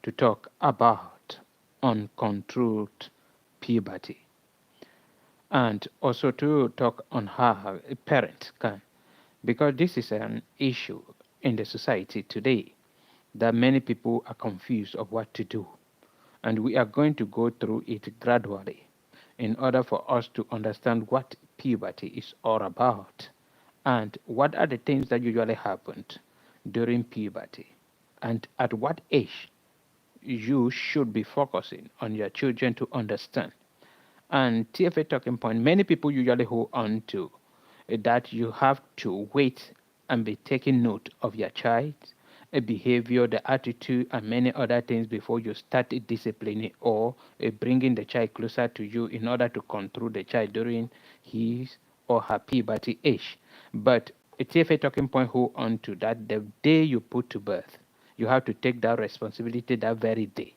to talk about uncontrolled puberty and also to talk on how a parent can, because this is an issue in the society today that many people are confused of what to do, and we are going to go through it gradually in order for us to understand what puberty is all about and what are the things that usually happen during puberty and at what age you should be focusing on your children to understand. And TFA talking point, many people usually hold on to that you have to wait and be taking note of your child, a behavior, the attitude, and many other things before you start disciplining or bringing the child closer to you in order to control the child during his or her puberty age. But a TFA talking point hold on to that the day you put to birth, you have to take that responsibility that very day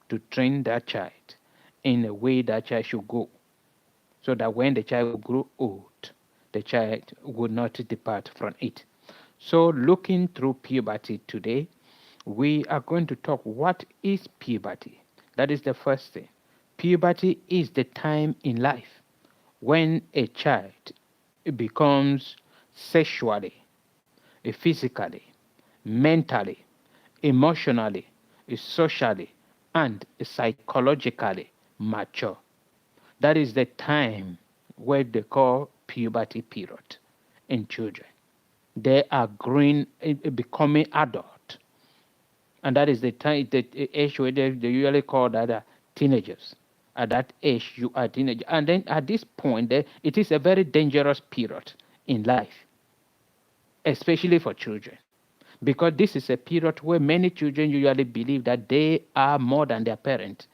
to train that child in a way that child should go, so that when the child will grow old, the child would not depart from it. So, looking through puberty today, we are going to talk what is puberty. That is the first thing. Puberty is the time in life when a child becomes sexually, physically, mentally, emotionally, socially, and psychologically mature. That is the time where they call puberty period in children. They are growing, becoming adult, and that is the time, the age where they usually call that teenagers. At that age, you are teenager, and then at this point, it is a very dangerous period in life, especially for children, because this is a period where many children usually believe that they are more than their parents.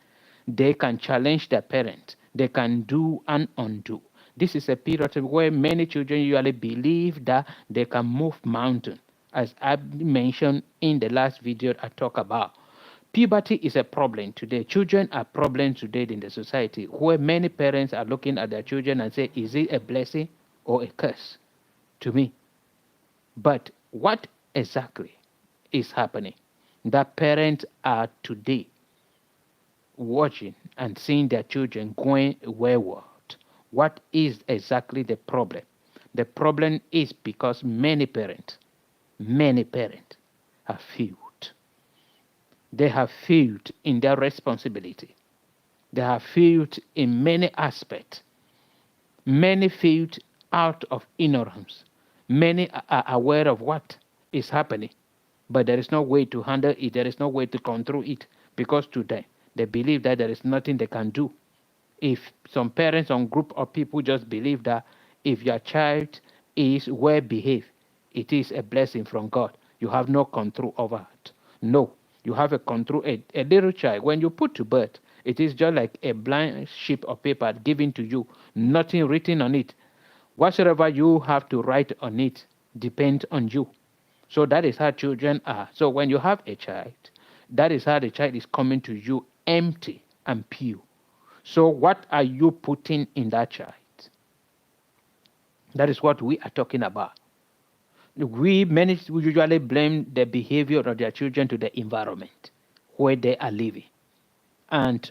They can challenge their parents. They can do and undo. This is a period where many children usually believe that they can move mountain. As I mentioned in the last video I talked about, puberty is a problem today. Children are problems today in the society where many parents are looking at their children and say, is it a blessing or a curse to me? But what exactly is happening? That parents are today watching and seeing their children going wayward. What is exactly the problem? The problem is because many parents have failed. They have failed in their responsibility. They have failed in many aspects. Many failed out of ignorance. Many are aware of what is happening, but there is no way to handle it. There is no way to control it because today they believe that there is nothing they can do. If some parents, some group of people just believe that if your child is well behaved, it is a blessing from God. You have no control over it. No, you have a control. A little child, when you put to birth, it is just like a blank sheet of paper given to you, nothing written on it. Whatsoever you have to write on it depends on you. So that is how children are. So when you have a child, that is how the child is coming to you empty and pure. So what are you putting in that child? That is what we are talking about. We usually blame the behavior of their children to the environment where they are living. And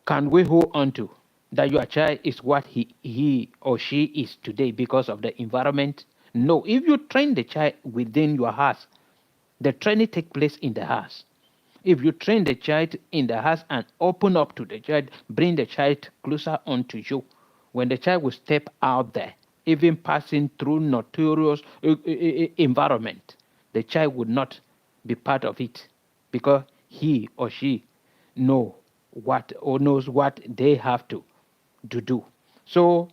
can we hold on to that your child is what he or she is today because of the environment? No. If you train the child within your house, the training takes place in the house. If you train the child in the house and open up to the child, bring the child closer onto you, when the child will step out there, even passing through notorious environment, the child would not be part of it because he or she know what or knows what they have to do. So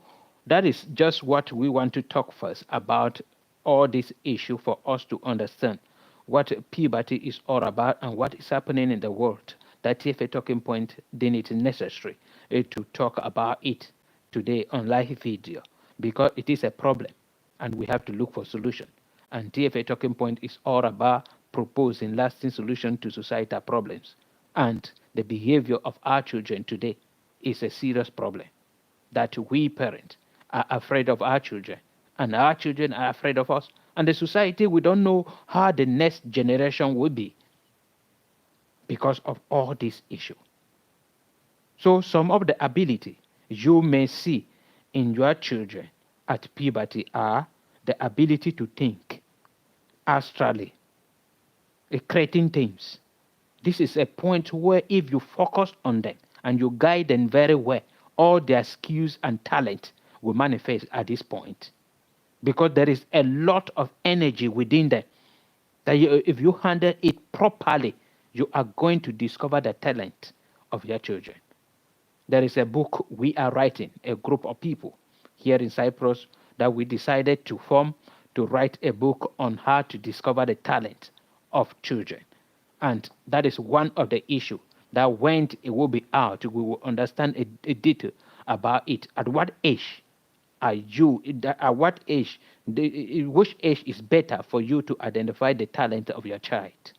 that is just what we want to talk first about all this issue for us to understand what puberty is all about and what is happening in the world. That TFA talking point, then it is necessary to talk about it today on live video because it is a problem and we have to look for solution. And TFA talking point is all about proposing lasting solution to societal problems. And the behavior of our children today is a serious problem that we parents are afraid of our children and our children are afraid of us. And the society, we don't know how the next generation will be because of all this issue. So some of the ability you may see in your children at puberty are the ability to think astrally, creating things. This is a point where if you focus on them and you guide them very well, all their skills and talent will manifest at this point. Because there is a lot of energy within them that if you handle it properly, you are going to discover the talent of your children. There is a book we are writing, a group of people here in Cyprus, that we decided to form to write a book on how to discover the talent of children. And that is one of the issues that when it will be out, we will understand a detail about it. At what age are you, at what age, which age is better for you to identify the talent of your child?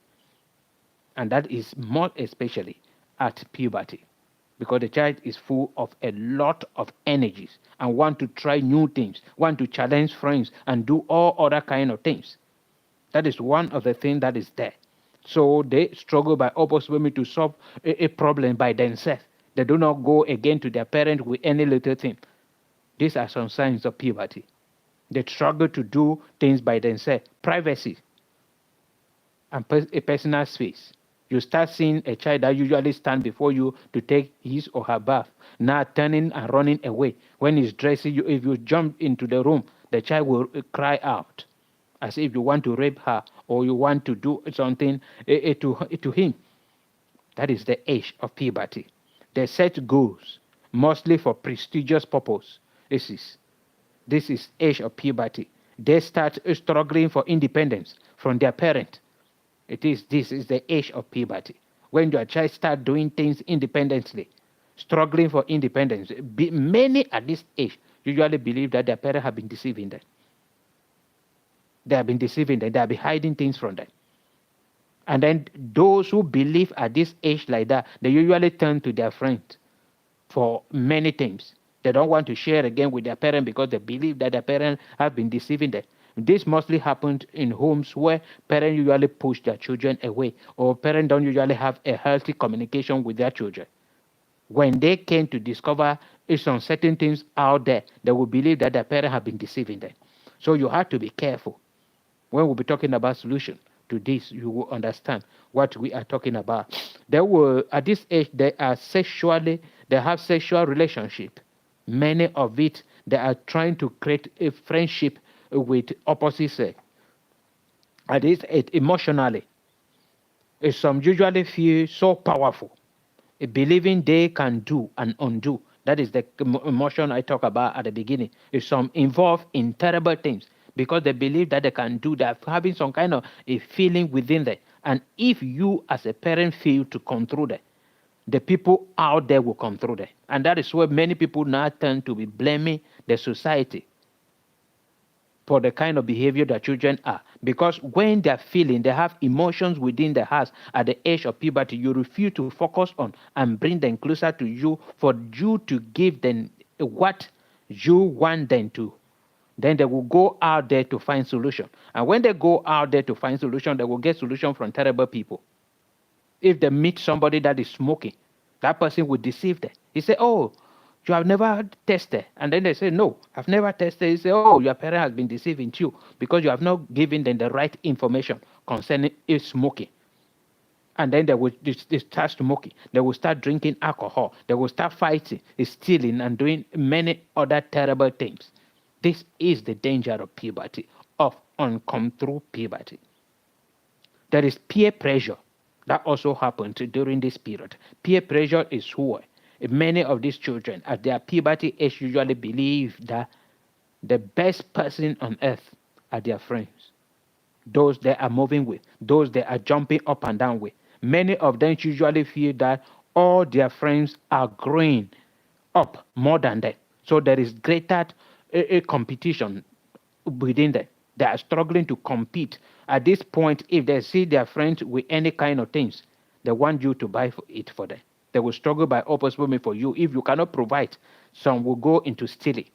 And that is more especially at puberty, because the child is full of a lot of energies and want to try new things, want to challenge friends and do all other kind of things. That is one of the things that is there. So they struggle by opposite women to solve a problem by themselves. They do not go again to their parent with any little thing. These are some signs of puberty. They struggle to do things by themselves. Privacy and a personal space. You start seeing a child that usually stand before you to take his or her bath, now turning and running away. When he's dressing, if you jump into the room, the child will cry out as if you want to rape her or you want to do something to him. That is the age of puberty. They set goals, mostly for prestigious purpose. This is age of puberty. They start struggling for independence from their parent. This is the age of puberty. When your child start doing things independently, struggling for independence, many at this age usually believe that their parents have been deceiving them. They have been deceiving them. They have been hiding things from them. And then those who believe at this age like that, they usually turn to their friends for many things. They don't want to share again with their parents because they believe that their parents have been deceiving them. This mostly happens in homes where parents usually push their children away, or parents don't usually have a healthy communication with their children. When they came to discover some certain things out there, they will believe that their parents have been deceiving them. So you have to be careful. When we'll be talking about solution to this, you will understand what we are talking about. At this age, they have sexual relationship. Many of it, they are trying to create a friendship with opposite sex. At this age, emotionally, some usually feel so powerful, believing they can do and undo. That is the emotion I talked about at the beginning. Some involved in terrible things because they believe that they can do that, having some kind of a feeling within them. And if you as a parent fail to control that, the people out there will control them. And that is where many people now turn to be blaming the society for the kind of behavior that children are. Because when they're feeling, they have emotions within the heart at the age of puberty, you refuse to focus on and bring them closer to you for you to give them what you want them to. Then they will go out there to find solution. And when they go out there to find solution, they will get solution from terrible people. If they meet somebody that is smoking, that person will deceive them. He say, "Oh, you have never tested." And then they say, "No, I've never tested." He say, "Oh, your parent has been deceiving you because you have not given them the right information concerning smoking." And then they start smoking. They will start drinking alcohol. They will start fighting, stealing, and doing many other terrible things. This is the danger of puberty, of uncontrolled puberty. There is peer pressure that also happens during this period. Peer pressure is where many of these children at their puberty age usually believe that the best person on earth are their friends, those they are moving with, those they are jumping up and down with. Many of them usually feel that all their friends are growing up more than them. So there is greater competition within them. They are struggling to compete. At this point, if they see their friends with any kind of things, they want you to buy it for them. They will struggle by opposite for you. If you cannot provide, some will go into stealing.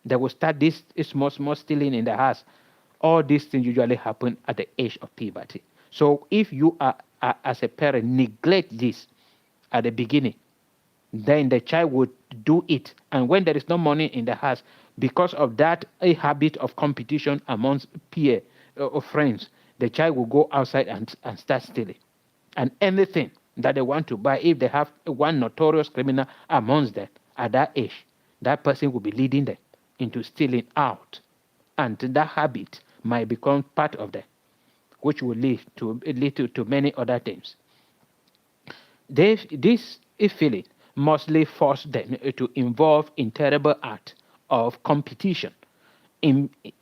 They will start this small stealing in the house. All these things usually happen at the age of puberty. So if you are as a parent neglect this at the beginning, then the child would do it. And when there is no money in the house, because of that a habit of competition amongst peer or friends, the child will go outside and start stealing. And anything that they want to buy, if they have one notorious criminal amongst them at that age, that person will be leading them into stealing out. And that habit might become part of them, which will lead to many other things. This feeling mostly force them to involve in terrible act of competition,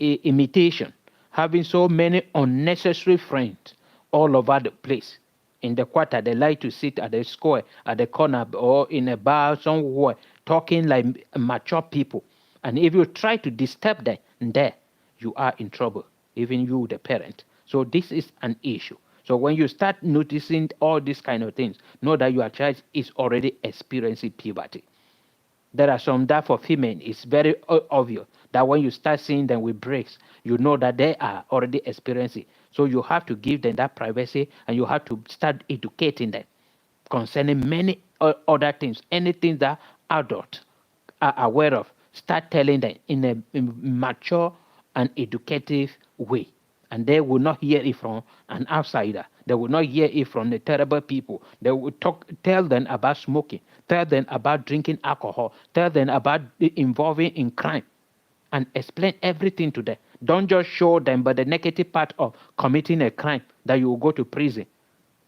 imitation, having so many unnecessary friends all over the place. In the quarter, they like to sit at the square, at the corner, or in a bar somewhere, talking like mature people. And if you try to disturb them there, you are in trouble, even you, the parent. So this is an issue. So when you start noticing all these kind of things, know that your child is already experiencing puberty. There are some that for female it's very obvious that when you start seeing them with breaks, you know that they are already experiencing. So you have to give them that privacy and you have to start educating them concerning many other things, anything that adults are aware of. Start telling them in a mature and educative way. And they will not hear it from an outsider. They will not hear it from the terrible people. They will tell them about smoking, tell them about drinking alcohol, tell them about involving in crime, and explain everything to them. Don't just show them but the negative part of committing a crime that you will go to prison.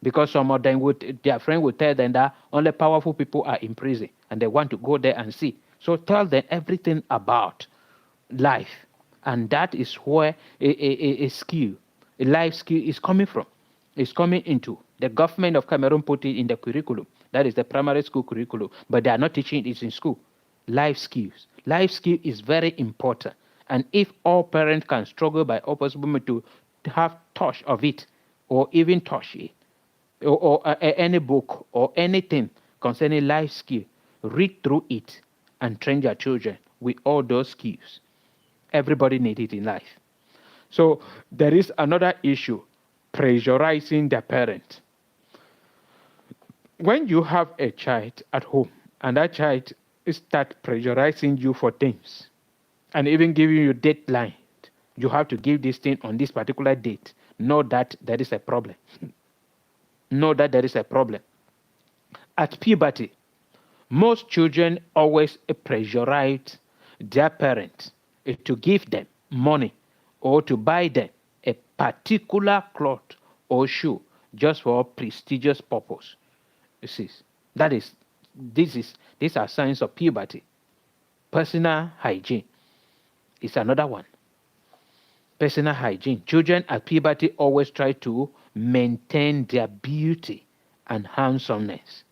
Because some of them their friend will tell them that only powerful people are in prison and they want to go there and see. So tell them everything about life. And that is where a skill, a life skill is coming from. It's coming into. The government of Cameroon put it in the curriculum. That is the primary school curriculum. But they are not teaching it in school. Life skills. Life skill is very important. And if all parents can struggle by all possible to have touch of it, or even touch it, or any book or anything concerning life skill, read through it and train your children with all those skills. Everybody needs it in life. So there is another issue, pressurizing the parent. When you have a child at home and that child start pressurizing you for things and even giving you deadline, you have to give this thing on this particular date, know that there is a problem. Know that there is a problem. At puberty, most children always pressurize their parents to give them money or to buy them a particular cloth or shoe just for a prestigious purpose. You see, these are signs of puberty. Personal hygiene is another one. Personal hygiene. Children at puberty always try to maintain their beauty and handsomeness.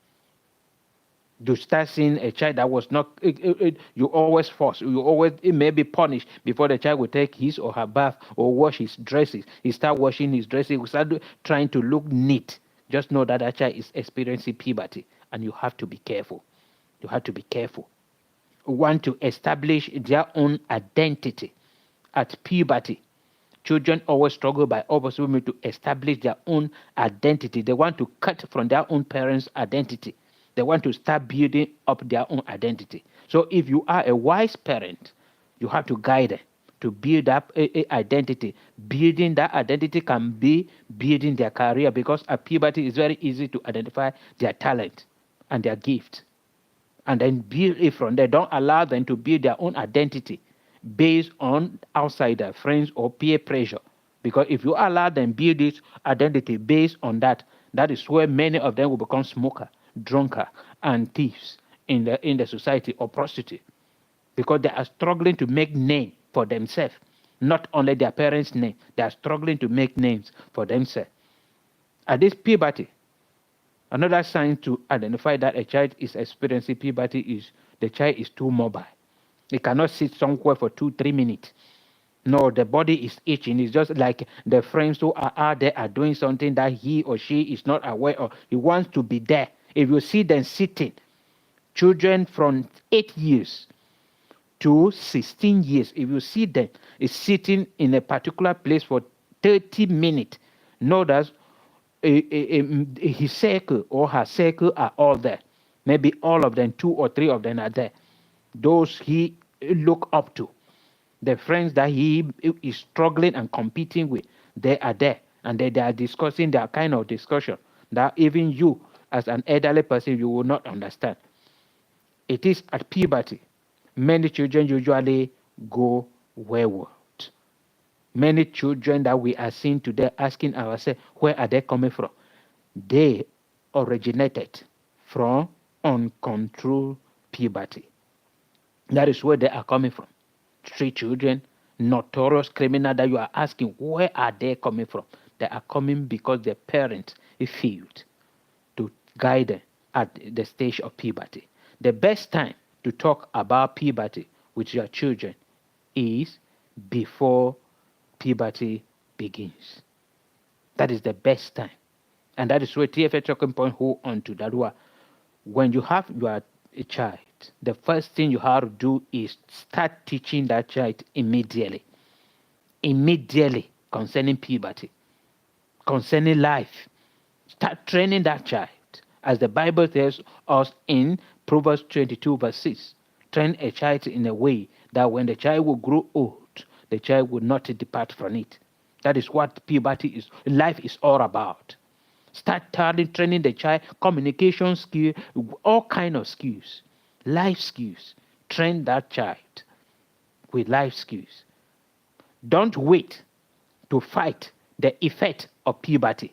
You start seeing a child that was not, you always force, you always, it may be punished before the child will take his or her bath or wash his dresses. He start washing his dresses, he start trying to look neat. Just know that that child is experiencing puberty and you have to be careful. You have to be careful. Want to establish their own identity at puberty. Children always struggle by all possibility to establish their own identity. They want to cut from their own parents' identity. They want to start building up their own identity. So if you are a wise parent, you have to guide them to build up a identity. Building that identity can be building their career, because at puberty it's very easy to identify their talent and their gift. And then build it from there. Don't allow them to build their own identity based on outsider, friends, or peer pressure. Because if you allow them build this identity based on that, that is where many of them will become smoker, drunker, and thieves in the society, or prostitute. Because they are struggling to make name for themselves. Not only their parents' name, they are struggling to make names for themselves. At this puberty, another sign to identify that a child is experiencing puberty is the child is too mobile. He cannot sit somewhere for 2-3 minutes. No, the body is itching. It's just like the friends who are out there are doing something that he or she is not aware of. He wants to be there. If you see them sitting, children from 8 years to 16 years, if you see them is sitting in a particular place for 30 minutes, know that his circle or her circle are all there. Maybe all of them, 2 or 3 of them are there. Those he look up to, the friends that he is struggling and competing with, they are there, and they are discussing that kind of discussion that even you, as an elderly person, you will not understand. It is at puberty. Many children usually go wayward. Many children that we are seeing today asking ourselves, where are they coming from? They originated from uncontrolled puberty. That is where they are coming from. Street children, notorious criminal that you are asking, where are they coming from? They are coming because their parents failed to guide them at the stage of puberty. The best time to talk about puberty with your children is before puberty begins. That is the best time. And that is where TFA talking point hold on to that one. When you have your a child, the first thing you have to do is start teaching that child immediately concerning puberty, concerning life. Start training that child. As the Bible tells us in Proverbs 22, verse 6, train a child in a way that when the child will grow old, the child will not depart from it. That is what puberty is. Life is all about. Start training the child, communication skill, all kind of skills, life skills. Train that child with life skills. Don't wait to fight the effect of puberty.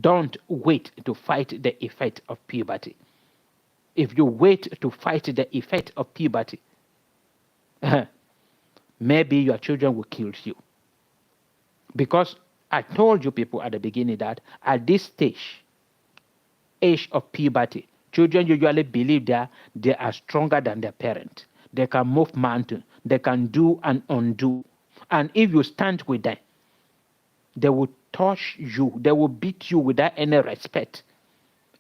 Don't wait to fight the effect of puberty. If you wait to fight the effect of puberty, maybe your children will kill you. Because I told you people at the beginning that at this age of puberty, children usually believe that they are stronger than their parents. They can move mountains. They can do and undo. And if you stand with them, they will touch you. They will beat you without any respect.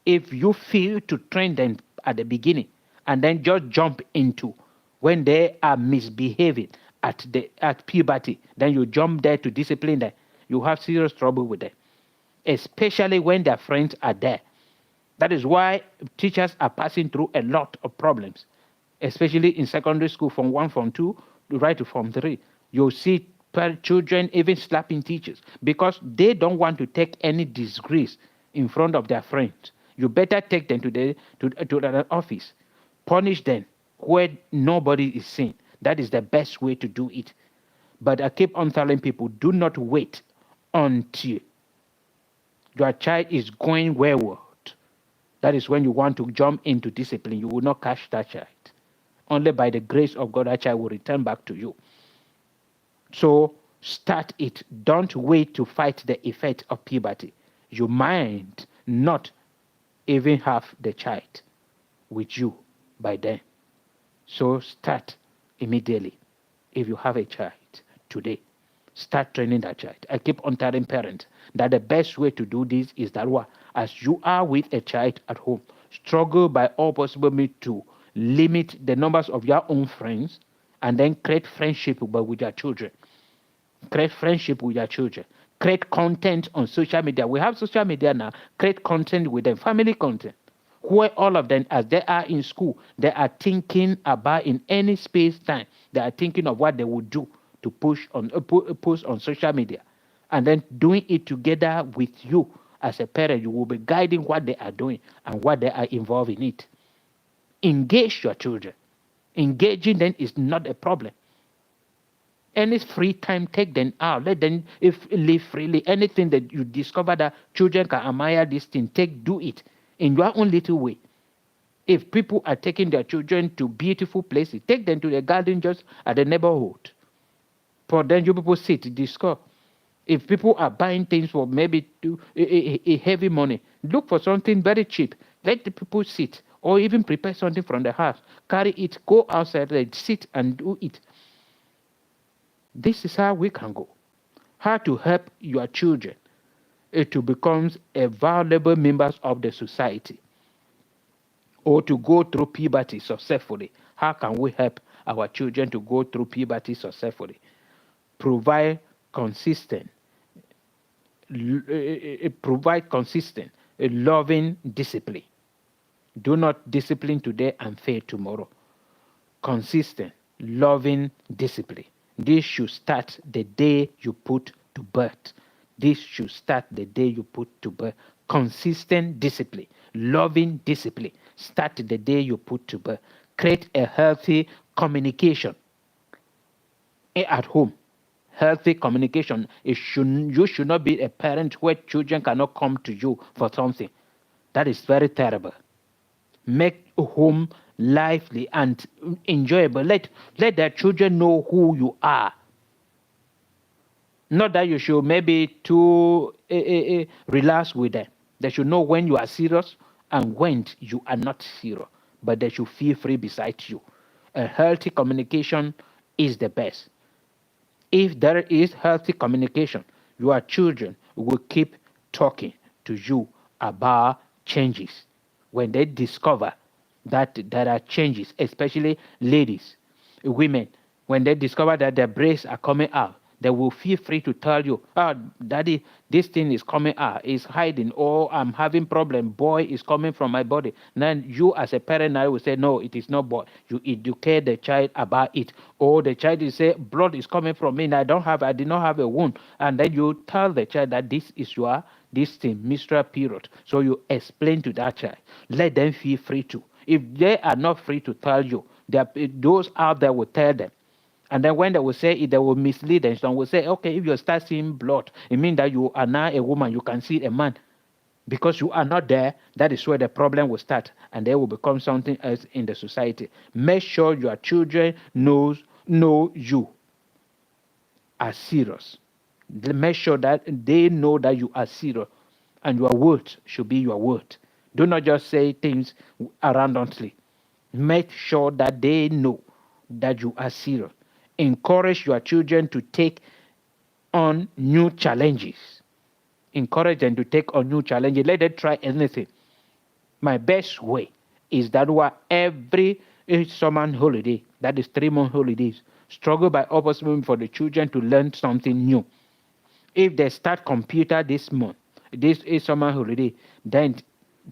If you fail to train them at the beginning and then just jump into when they are misbehaving at puberty, then you jump there to discipline them, you have serious trouble with them, especially when their friends are there. That is why teachers are passing through a lot of problems, especially in secondary school from 1, from 2, right to from 3. You'll see children even slapping teachers because they don't want to take any disgrace in front of their friends. You better take them to the office, punish them where nobody is seen. That is the best way to do it. But I keep on telling people, do not wait until your child is going wayward. That is when you want to jump into discipline. You will not catch that child. Only by the grace of God, that child will return back to you. So start it. Don't wait to fight the effect of puberty. You might not even have the child with you by then. So start immediately. If you have a child today, start training that child. I keep on telling parents that the best way to do this is that as you are with a child at home, struggle by all possible means to limit the numbers of your own friends and then create friendship with your children. Create friendship with your children. Create content on social media. We have social media now. Create content with them, family content, where all of them, as they are in school, they are thinking about in any space time. They are thinking of what they would do to post on social media, and then doing it together with you as a parent. You will be guiding what they are doing and what they are involved in it. Engage your children. Engaging them is not a problem. Any free time, take them out. Let them live freely. Anything that you discover that children can admire this thing, do it in your own little way. If people are taking their children to beautiful places, take them to the garden just at the neighborhood. For then you people sit, discuss. If people are buying things for maybe a heavy money, look for something very cheap. Let the people sit, or even prepare something from the house. Carry it, go outside, sit and do it. This is how we can go. How to help your children to become a valuable members of the society, or to go through puberty successfully. How can we help our children to go through puberty successfully? Provide consistent provide consistent, loving discipline. Do not discipline today and fail tomorrow. Consistent, loving discipline. This should start the day you put to birth. This should start the day you put to birth. Consistent discipline, loving discipline. Start the day you put to birth. Create a healthy communication at home. Healthy communication. You should not be a parent where children cannot come to you for something. That is very terrible. Make home lively and enjoyable. Let their children know who you are. Not that you should maybe too relax with them. They should know when you are serious and when you are not serious. But they should feel free beside you. A healthy communication is the best. If there is healthy communication, your children will keep talking to you about changes. When they discover that there are changes, especially ladies, women, when they discover that their breasts are coming out, they will feel free to tell you, "Oh, daddy, this thing is coming out, it's hiding, or I'm having problem, boy is coming from my body." Then you as a parent now will say, "No, it is not boy." You educate the child about it. Or the child will say, "Blood is coming from me, and I did not have a wound." And then you tell the child that this is this thing, menstrual period. So you explain to that child. Let them feel free to. If they are not free to tell you, those out there will tell them. And then when they will say it, they will mislead them. Some will say, "Okay, if you start seeing blood, it means that you are now a woman, you can see a man." Because you are not there, that is where the problem will start. And they will become something else in the society. Make sure your children know you are serious. Make sure that they know that you are serious. And your word should be your word. Do not just say things randomly. Make sure that they know that you are serious. Encourage your children to take on new challenges. Encourage them to take on new challenges. Let them try anything. My best way is that every summer holiday, that is 3-month holidays, struggle by opportunity for the children to learn something new. If they start computer this month, this is summer holiday, then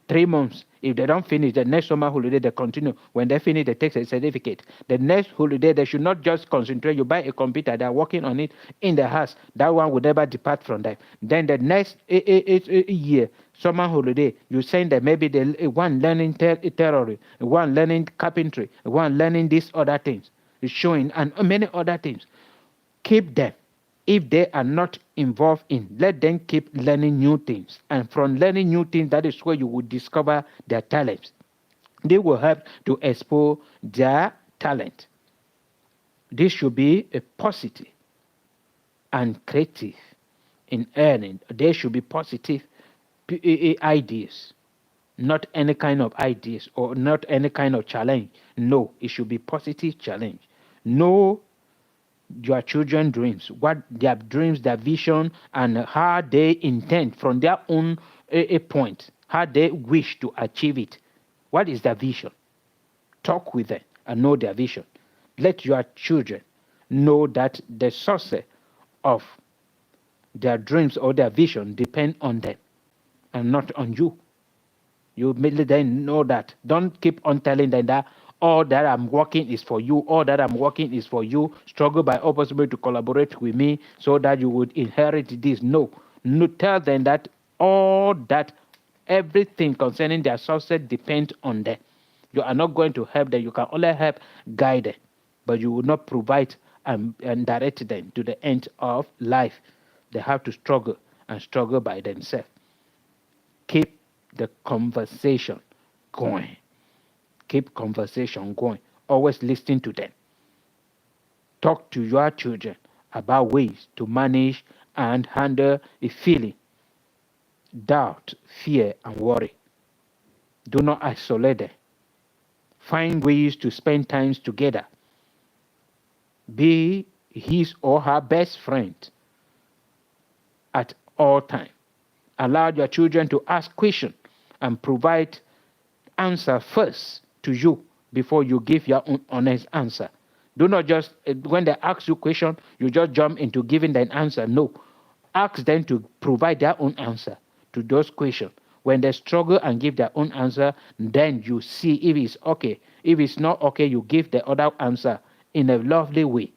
3 months, if they don't finish the next summer holiday, they continue. When they finish, they take a certificate. The next holiday, they should not just concentrate. You buy a computer, they're working on it in the house. That one will never depart from them. Then the next year, summer holiday, you send them maybe one learning terror, one learning carpentry, one learning these other things, showing, and many other things. Keep them. If they are not involved in, let them keep learning new things. And from learning new things, that is where you will discover their talents. They will help to expose their talent. This should be a positive and creative in earning. There should be positive ideas, not any kind of ideas or not any kind of challenge. No, it should be positive challenge. No, your children's dreams, what their dreams, their vision, and how they intend from their own point, how they wish to achieve it. What is their vision? Talk with them and know their vision. Let your children know that the success of their dreams or their vision depend on them and not on you. You immediately then know that. Don't keep on telling them that all that I'm working is for you, all that I'm working is for you. Struggle by opportunity to collaborate with me so that you would inherit this. No. No, tell them that all that, everything concerning their success depends on them. You are not going to help them. You can only help guide them, but you will not provide and direct them to the end of life. They have to struggle and struggle by themselves. Keep the conversation going. Keep conversation going. Always listen to them. Talk to your children about ways to manage and handle a feeling, doubt, fear, and worry. Do not isolate them. Find ways to spend time together. Be his or her best friend at all times. Allow your children to ask questions and provide answer first to you before you give your own honest answer. Do not just, when they ask you question, you just jump into giving them answer. No. ask them to provide their own answer to those questions. When they struggle and give their own answer, then you see if it's okay. If it's not okay, you give the other answer in a lovely way.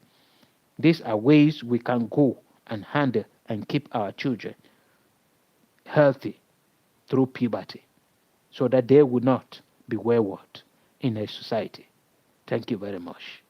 These are ways we can go and handle and keep our children healthy through puberty so that they will not be wayward in a society. Thank you very much.